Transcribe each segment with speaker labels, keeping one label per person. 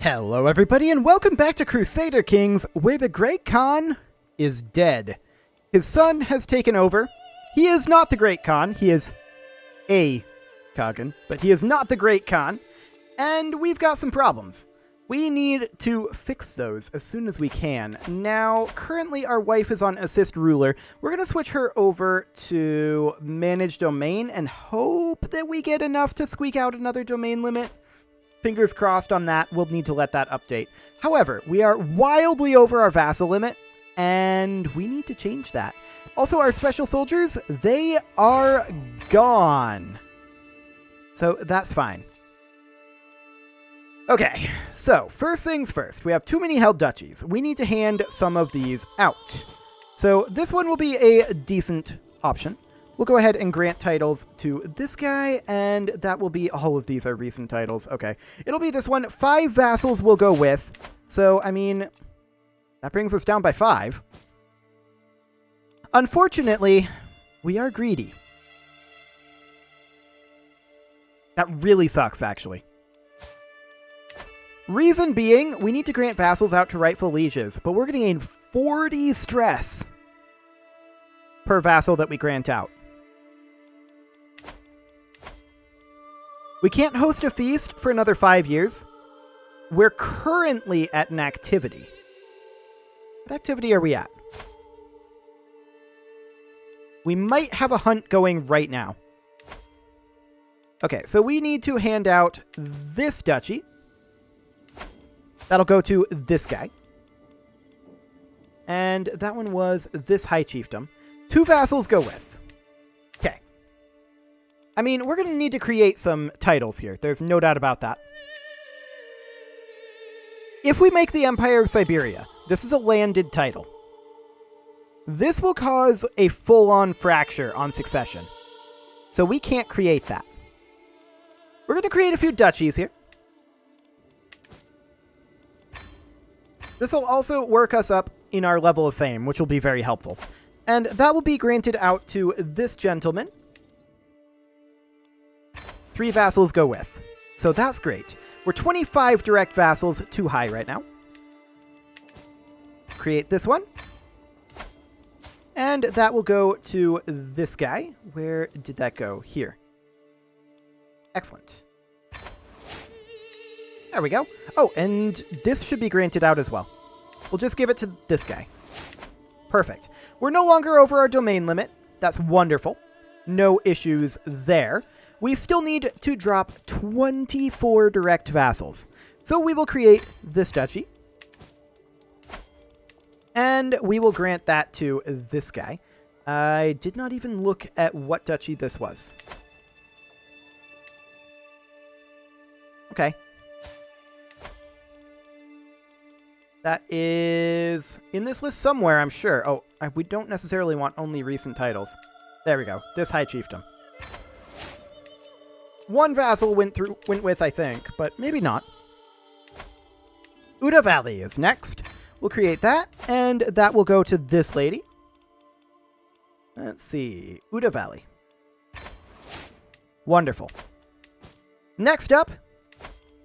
Speaker 1: Hello everybody and welcome back to Crusader Kings, where the Great Khan is dead. His son has taken over. He is not the Great Khan, he is a Khagan, but he is not the Great Khan, and we've got some problems. We need to fix those as soon as we can. Now, currently our wife is on Assist Ruler. We're going to switch her over to Manage Domain and hope that we get enough to squeak out another domain limit. Fingers crossed on that. We'll need to let that update. However, we are wildly over our vassal limit, and we need to change that. Also, our special soldiers, they are gone. So that's fine. Okay, so first things first. We have too many held duchies. We need to hand some of these out. So this one will be a decent option. We'll go ahead and grant titles to this guy, and that will be, all of these are recent titles. Okay, it'll be this one. 5 vassals will go with. So, I mean, that brings us down by 5. Unfortunately, we are greedy. That really sucks, actually. Reason being, we need to grant vassals out to rightful lieges, but we're going to gain 40 stress per vassal that we grant out. We can't host a feast for another 5 years. We're currently at an activity. What activity are we at? We might have a hunt going right now. Okay, so we need to hand out this duchy. That'll go to this guy. And that one was this high chiefdom. 2 vassals go with. Okay. I mean, we're going to need to create some titles here. There's no doubt about that. If we make the Empire of Siberia, this is a landed title. This will cause a full-on fracture on succession. So we can't create that. We're going to create a few duchies here. This will also work us up in our level of fame, which will be very helpful. And that will be granted out to this gentleman. 3 vassals go with. So that's great. We're 25 direct vassals too high right now. Create this one. And that will go to this guy. Where did that go? Here. Excellent. There we go. Oh, and this should be granted out as well. We'll just give it to this guy. Perfect. We're no longer over our domain limit. That's wonderful. No issues there. We still need to drop 24 direct vassals. So we will create this duchy. And we will grant that to this guy. I did not even look at what duchy this was. Okay. That is in this list somewhere, I'm sure. Oh, we don't necessarily want only recent titles. There we go. This high chiefdom. 1 vassal went with, I think, but maybe not. Uda Valley is next. We'll create that, and that will go to this lady. Let's see. Uda Valley. Wonderful. Next up,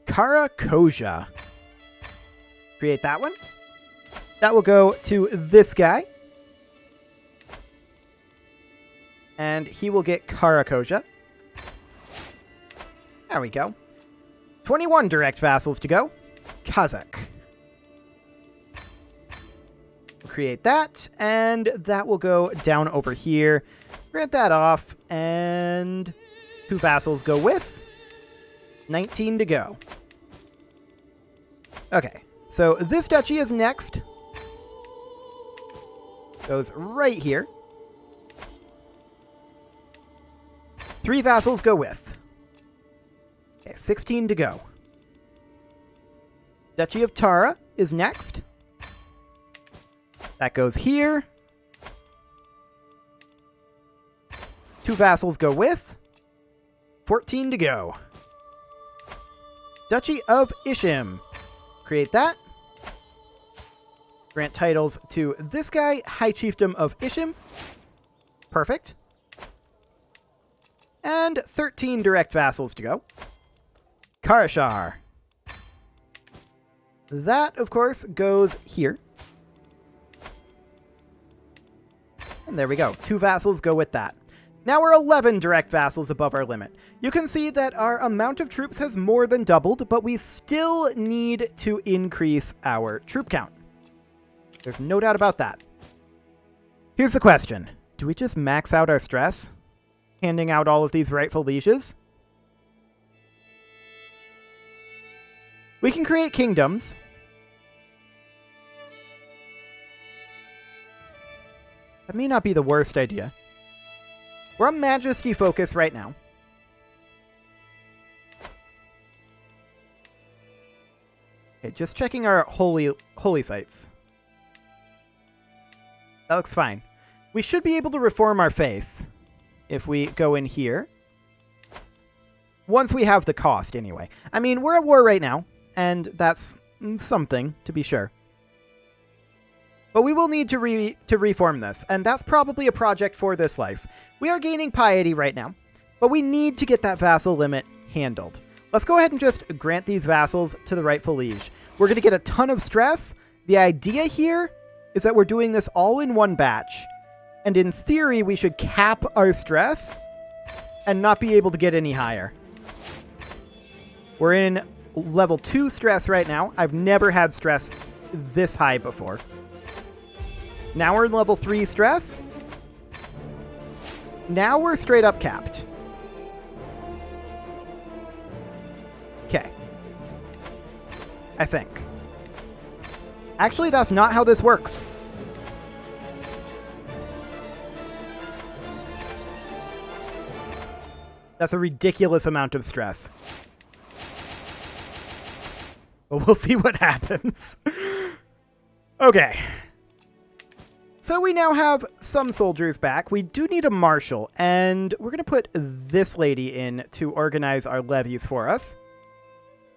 Speaker 1: Karakoja. Create that one. That will go to this guy. And he will get Karakoja. There we go. 21 direct vassals to go. Kazakh. We'll create that, and that will go down over here. Grant that off, and 2 vassals go with. 19 to go. Okay. So this duchy is next. Goes right here. 3 vassals go with. Okay, 16 to go. Duchy of Tara is next. That goes here. 2 vassals go with. 14 to go. Duchy of Ishim. Create that. Grant titles to this guy, High Chiefdom of Ishim. Perfect. And 13 direct vassals to go. Karashar. That, of course, goes here. And there we go. 2 vassals go with that. Now we're 11 direct vassals above our limit. You can see that our amount of troops has more than doubled, but we still need to increase our troop count. There's no doubt about that. Here's the question. Do we just max out our stress? Handing out all of these rightful lieges? We can create kingdoms. That may not be the worst idea. We're on Majesty focus right now. Okay, just checking our holy sites. That looks fine. We should be able to reform our faith if we go in here. Once we have the cost, anyway. I mean, we're at war right now, and that's something, to be sure. But we will need to reform this, and that's probably a project for this life. We are gaining piety right now, but we need to get that vassal limit handled. Let's go ahead and just grant these vassals to the rightful liege. We're going to get a ton of stress. The idea here is that we're doing this all in one batch, and in theory, we should cap our stress and not be able to get any higher. We're in level 2 stress right now. I've never had stress this high before. Now we're in level 3 stress. Now we're straight up capped. Okay. I think. Actually, that's not how this works. That's a ridiculous amount of stress. But we'll see what happens. Okay. So we now have some soldiers back. We do need a marshal, and we're going to put this lady in to organize our levies for us.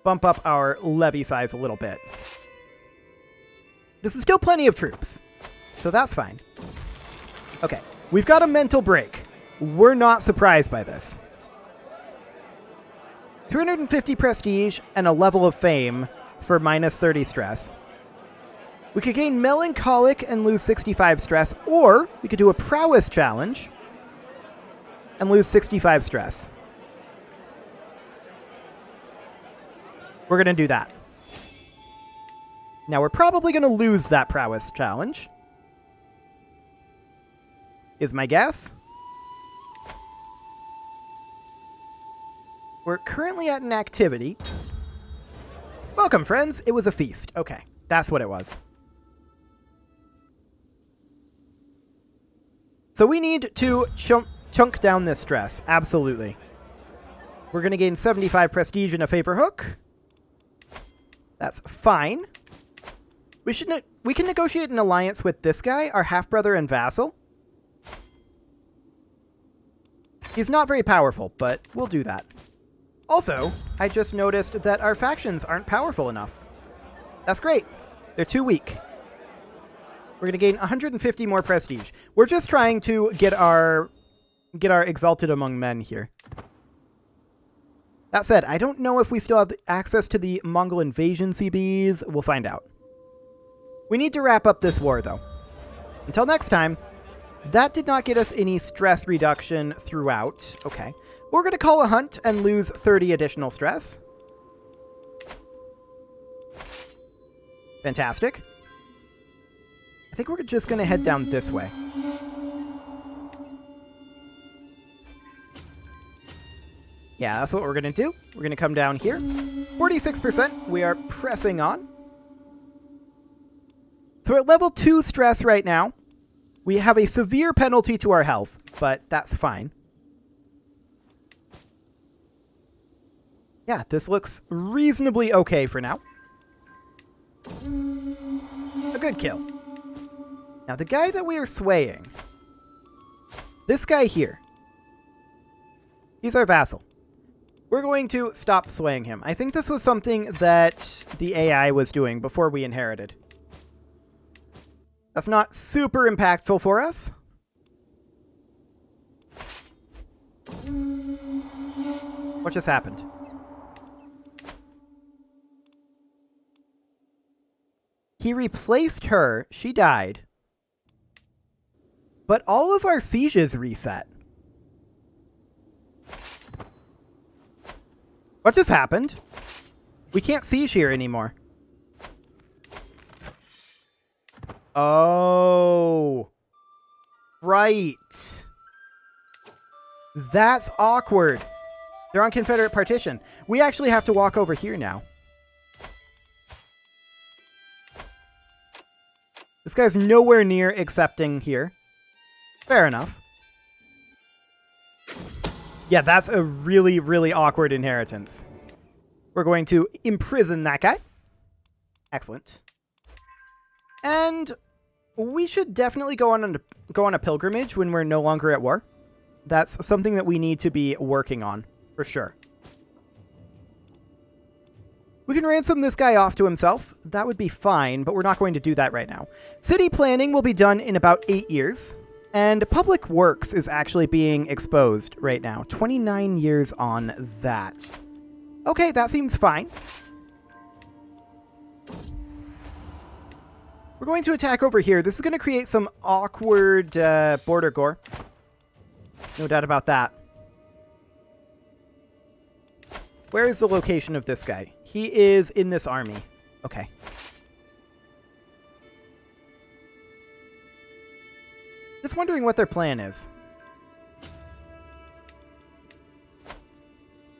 Speaker 1: Bump up our levy size a little bit. This is still plenty of troops, so that's fine. Okay, we've got a mental break. We're not surprised by this. 350 prestige and a level of fame for minus 30 stress. We could gain melancholic and lose 65 stress, or we could do a prowess challenge and lose 65 stress. We're going to do that. Now, we're probably going to lose that prowess challenge, is my guess. We're currently at an activity. Welcome, friends. It was a feast. Okay, that's what it was. So we need to chunk down this stress. Absolutely. We're going to gain 75 prestige and a favor hook. That's fine. We can negotiate an alliance with this guy, our half-brother and vassal. He's not very powerful, but we'll do that. Also, I just noticed that our factions aren't powerful enough. That's great. They're too weak. We're going to gain 150 more prestige. We're just trying to get our Exalted Among Men here. That said, I don't know if we still have access to the Mongol invasion CBs. We'll find out. We need to wrap up this war, though. Until next time, that did not get us any stress reduction throughout. Okay. We're going to call a hunt and lose 30 additional stress. Fantastic. I think we're just going to head down this way. Yeah, that's what we're going to do. We're going to come down here. 46%. We are pressing on. So we're at level 2 stress right now. We have a severe penalty to our health, but that's fine. Yeah, this looks reasonably okay for now. A good kill. Now, the guy that we are swaying, this guy here, he's our vassal. We're going to stop swaying him. I think this was something that the AI was doing before we inherited. That's not super impactful for us. What just happened? He replaced her. She died. But all of our sieges reset. What just happened? We can't siege here anymore. Oh. Right. That's awkward. They're on Confederate partition. We actually have to walk over here now. This guy's nowhere near accepting here. Fair enough. Yeah, that's a really, really awkward inheritance. We're going to imprison that guy. Excellent. And we should definitely go on a pilgrimage when we're no longer at war. That's something that we need to be working on, for sure. We can ransom this guy off to himself. That would be fine, but we're not going to do that right now. City planning will be done in about 8 years. And public works is actually being exposed right now. 29 years on that. Okay, that seems fine. We're going to attack over here. This is going to create some awkward border gore. No doubt about that. Where is the location of this guy? He is in this army. Okay. Just wondering what their plan is.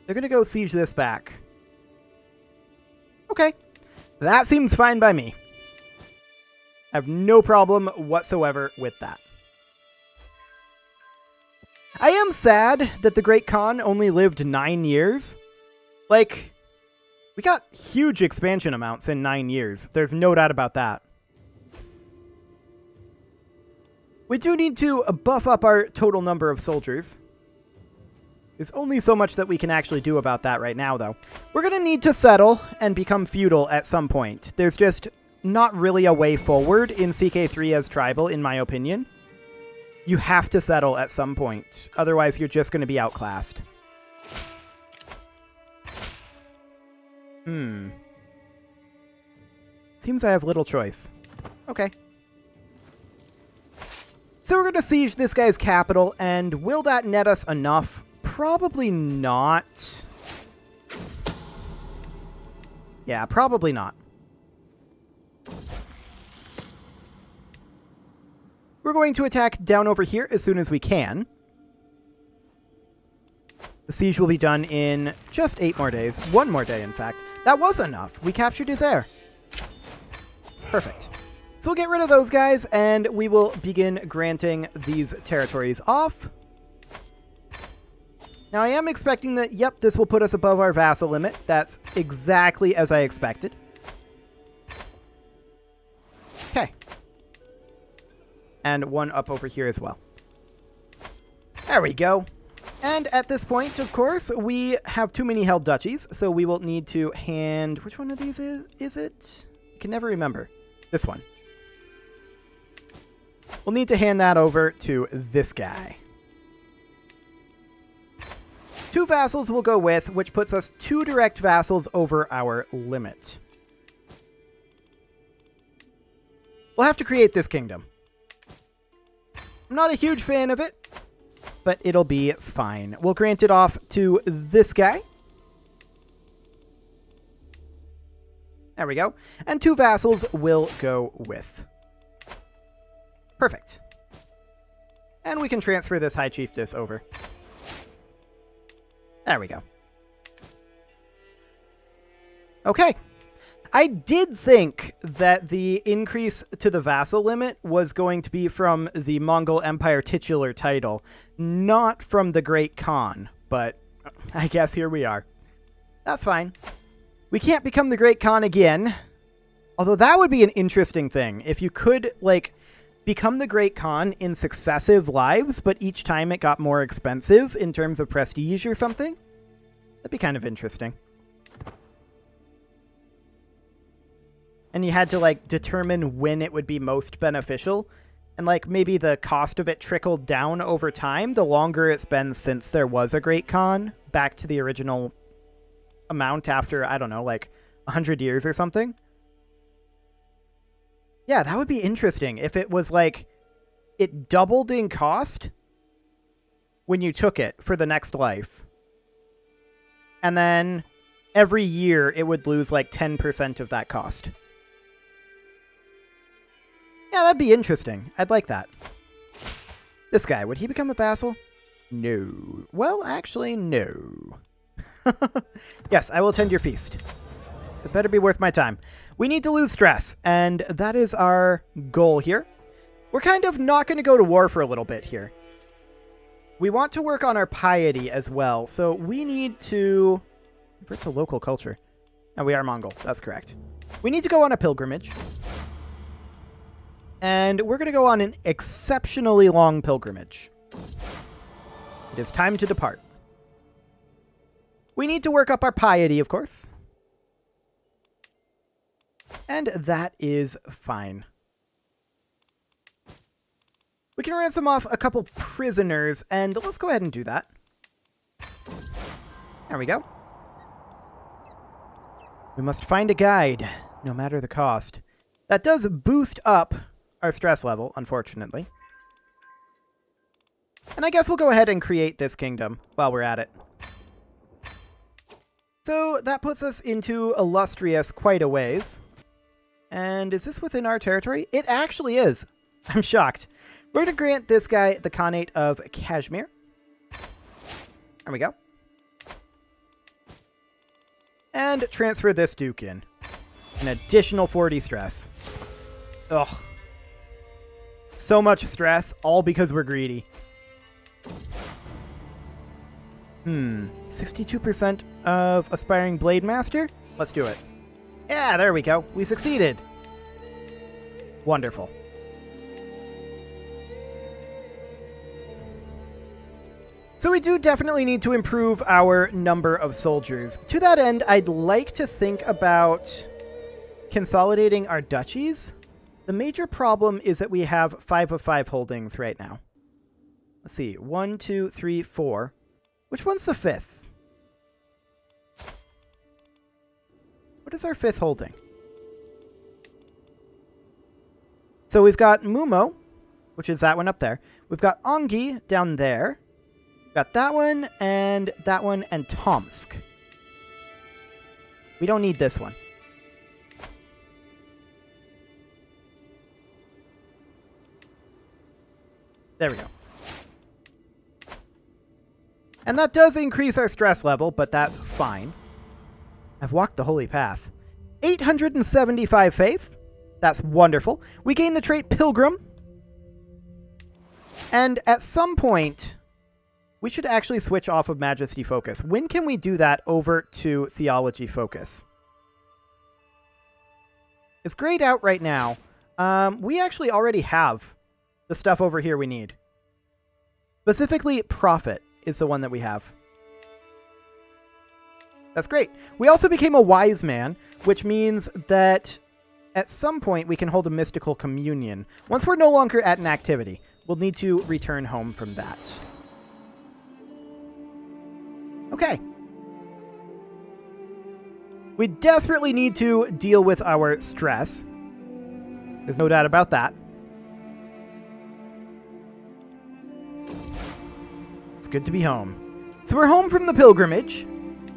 Speaker 1: They're going to go siege this back. Okay. That seems fine by me. I have no problem whatsoever with that. I am sad that the Great Khan only lived 9 years. Like, we got huge expansion amounts in 9 years. There's no doubt about that. We do need to buff up our total number of soldiers. There's only so much that we can actually do about that right now, though. We're going to need to settle and become feudal at some point. There's just not really a way forward in CK3 as tribal, in my opinion. You have to settle at some point. Otherwise, you're just going to be outclassed. Seems I have little choice. Okay. So we're going to siege this guy's capital, and will that net us enough? Probably not. Yeah, probably not. We're going to attack down over here as soon as we can. The siege will be done in just 8 more days. 1 more day, in fact. That was enough. We captured his heir. Perfect. So we'll get rid of those guys, and we will begin granting these territories off. Now, I am expecting that, yep, this will put us above our vassal limit. That's exactly as I expected. Okay. And 1 up over here as well. There we go. And at this point, of course, we have too many held duchies, so we will need to hand... Which one of these is it? I can never remember. This one. We'll need to hand that over to this guy. 2 vassals will go with, which puts us 2 direct vassals over our limit. We'll have to create this kingdom. I'm not a huge fan of it, but it'll be fine. We'll grant it off to this guy. There we go. And 2 vassals will go with. Perfect. And we can transfer this High Chiefess over. There we go. Okay. I did think that the increase to the vassal limit was going to be from the Mongol Empire titular title, not from the Great Khan, but I guess here we are. That's fine. We can't become the Great Khan again, although that would be an interesting thing. If you could, like, become the Great Khan in successive lives, but each time it got more expensive in terms of prestige or something, that'd be kind of interesting. And you had to, like, determine when it would be most beneficial. And, like, maybe the cost of it trickled down over time, the longer it's been since there was a Great Khan, back to the original amount after, I don't know, like, 100 years or something. Yeah, that would be interesting if it was like it doubled in cost when you took it for the next life. And then every year it would lose like 10% of that cost. Yeah, that'd be interesting. I'd like that. This guy, would he become a vassal? No. Well, actually, no. Yes, I will attend your feast. It better be worth my time. We need to lose stress, and that is our goal here. We're kind of not going to go to war for a little bit here. We want to work on our piety as well, so we need to convert to local culture. And we are Mongol, that's correct. We need to go on a pilgrimage. And we're going to go on an exceptionally long pilgrimage. It is time to depart. We need to work up our piety, of course. And that is fine. We can ransom off a couple prisoners, and let's go ahead and do that. There we go. We must find a guide, no matter the cost. That does boost up our stress level, unfortunately. And I guess we'll go ahead and create this kingdom while we're at it. So that puts us into illustrious quite a ways. And is this within our territory? It actually is. I'm shocked. We're going to grant this guy the Khanate of Kashmir. There we go. And transfer this duke in. An additional 40 stress. Ugh. So much stress, all because we're greedy. 62% of aspiring blade master? Let's do it. Yeah, there we go. We succeeded. Wonderful. So we do definitely need to improve our number of soldiers. To that end, I'd like to think about consolidating our duchies. The major problem is that we have 5 of 5 holdings right now. Let's see. 1, 2, 3, 4. Which one's the 5th? What is our 5th holding? So we've got Mumo, which is that one up there. We've got Ongi down there. We've got that one, and Tomsk. We don't need this one. There we go. And that does increase our stress level, but that's fine. I've walked the holy path. 875 faith. That's wonderful. We gain the trait Pilgrim. And at some point, we should actually switch off of Majesty Focus. When can we do that over to Theology Focus? It's grayed out right now. We actually already have the stuff over here we need. Specifically, Prophet is the one that we have. That's great. We also became a wise man, which means that at some point we can hold a mystical communion. Once we're no longer at an activity, we'll need to return home from that. Okay. We desperately need to deal with our stress. There's no doubt about that. It's good to be home. So we're home from the pilgrimage,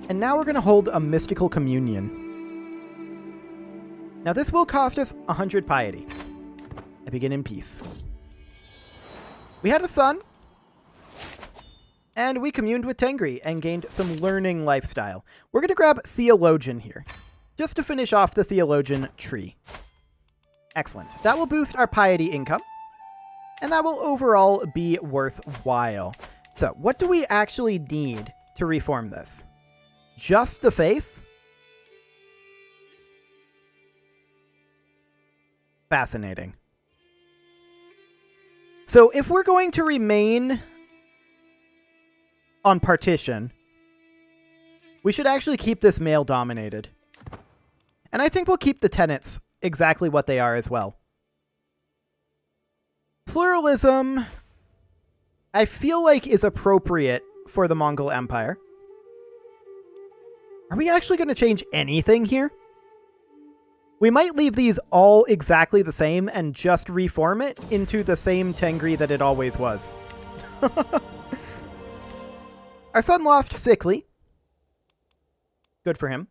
Speaker 1: and now we're going to hold a mystical communion. Now this will cost us 100 piety. I begin in peace. We had a son, and we communed with Tengri and gained some learning lifestyle. We're going to grab Theologian here, just to finish off the Theologian tree. Excellent. That will boost our piety income, and that will overall be worthwhile. So, what do we actually need to reform this? Just the faith? Fascinating. So, if we're going to remain on partition, we should actually keep this male-dominated. And I think we'll keep the tenets exactly what they are as well. Pluralism, I feel like, is appropriate for the Mongol Empire. Are we actually going to change anything here? We might leave these all exactly the same and just reform it into the same Tengri that it always was. Our son lost Sickly. Good for him.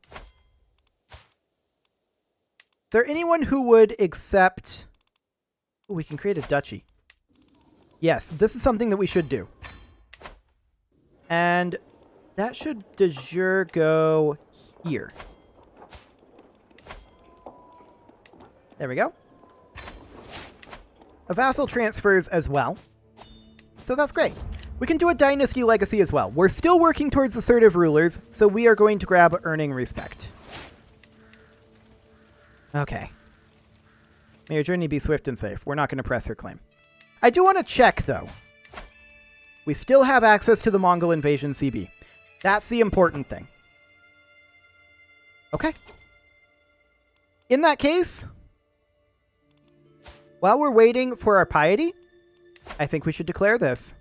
Speaker 1: Is there anyone who would accept... Ooh, we can create a duchy. Yes, this is something that we should do. And that should de jure go here. There we go. A vassal transfers as well. So that's great. We can do a dynasty legacy as well. We're still working towards assertive rulers, so we are going to grab earning respect. Okay. May your journey be swift and safe. We're not going to press her claim. I do want to check, though. We still have access to the Mongol invasion CB. That's the important thing. Okay. In that case, while we're waiting for our piety, I think we should declare this.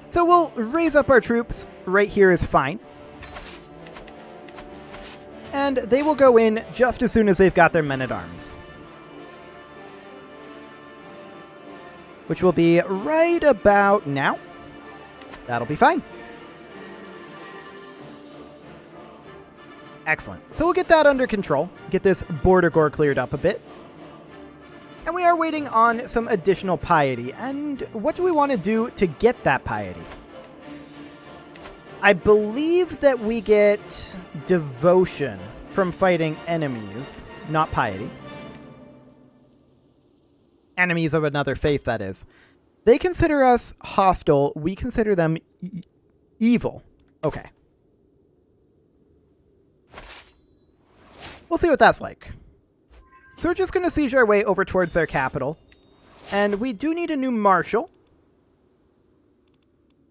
Speaker 1: So we'll raise up our troops. Right here is fine. And they will go in just as soon as they've got their men-at-arms. Which will be right about now. That'll be fine. Excellent. So we'll get that under control. Get this border gore cleared up a bit. And we are waiting on some additional piety. And what do we want to do to get that piety? I believe that we get devotion from fighting enemies, not piety. Enemies of another faith, that is. They consider us hostile. We consider them evil. Okay. We'll see what that's like. So we're just going to siege our way over towards their capital. And we do need a new marshal.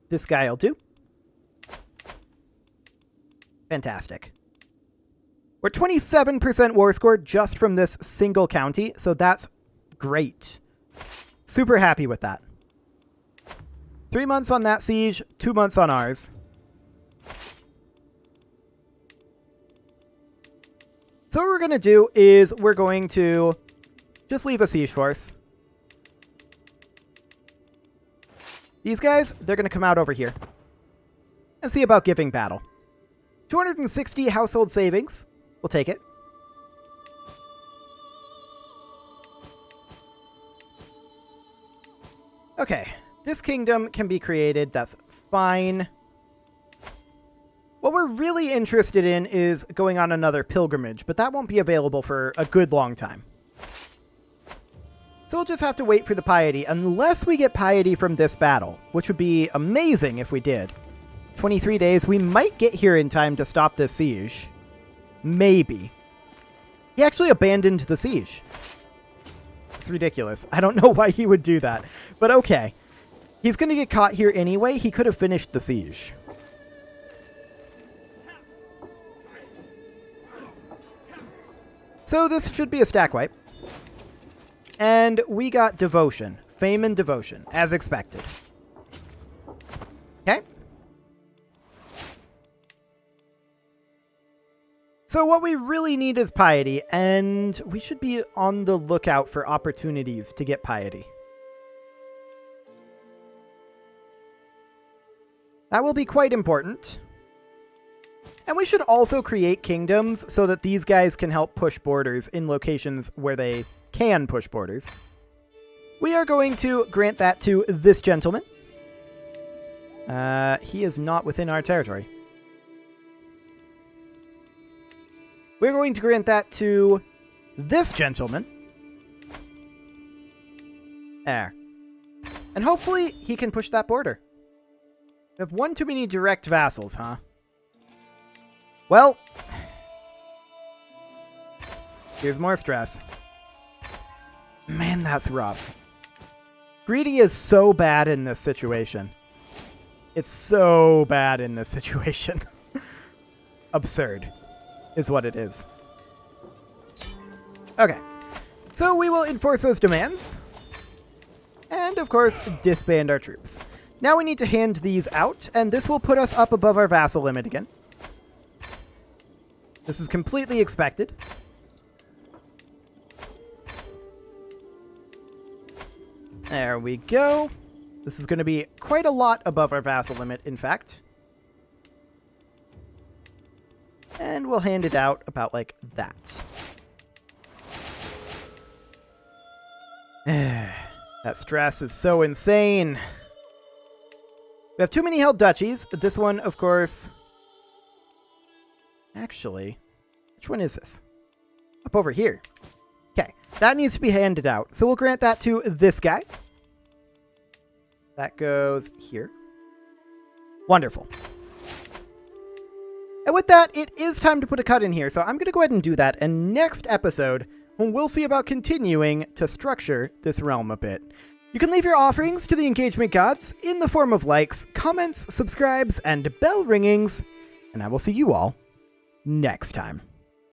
Speaker 1: This guy will do. Fantastic. We're 27% war score just from this single county, so that's great. Super happy with that. 3 months on that siege, 2 months on ours. So what we're going to do is we're going to just leave a siege force. These guys, they're going to come out over here and see about giving battle. 260 household savings. We'll take it. Okay, this kingdom can be created. That's fine. What we're really interested in is going on another pilgrimage, but that won't be available for a good long time. So we'll just have to wait for the piety, unless we get piety from this battle, which would be amazing if we did. 23 days. We might get here in time to stop this siege. Maybe. He actually abandoned the siege. It's ridiculous. I don't know why he would do that, but okay. He's going to get caught here anyway. He could have finished the siege. So this should be a stack wipe. And we got devotion. Fame and devotion, as expected. Okay. So what we really need is piety, and we should be on the lookout for opportunities to get piety. That will be quite important. And we should also create kingdoms so that these guys can help push borders in locations where they can push borders. We are going to grant that to this gentleman. He is not within our territory. We're going to grant that to this gentleman. There. And hopefully he can push that border. We have one too many direct vassals, huh? Well, here's more stress. Man, that's rough. Greedy is so bad in this situation. It's so bad in this situation. Absurd is what it is. Okay. So we will enforce those demands. And, of course, disband our troops. Now we need to hand these out, and this will put us up above our vassal limit again. This is completely expected. There we go. This is going to be quite a lot above our vassal limit, in fact. And we'll hand it out about like that. That stress is so insane. We have too many held duchies. This one, of course... Actually, which one is this? Up over here. Okay, that needs to be handed out. So we'll grant that to this guy. That goes here. Wonderful. And with that, it is time to put a cut in here. So I'm going to go ahead and do that. And next episode, we'll see about continuing to structure this realm a bit. You can leave your offerings to the engagement gods in the form of likes, comments, subscribes, and bell ringings. And I will see you all next time.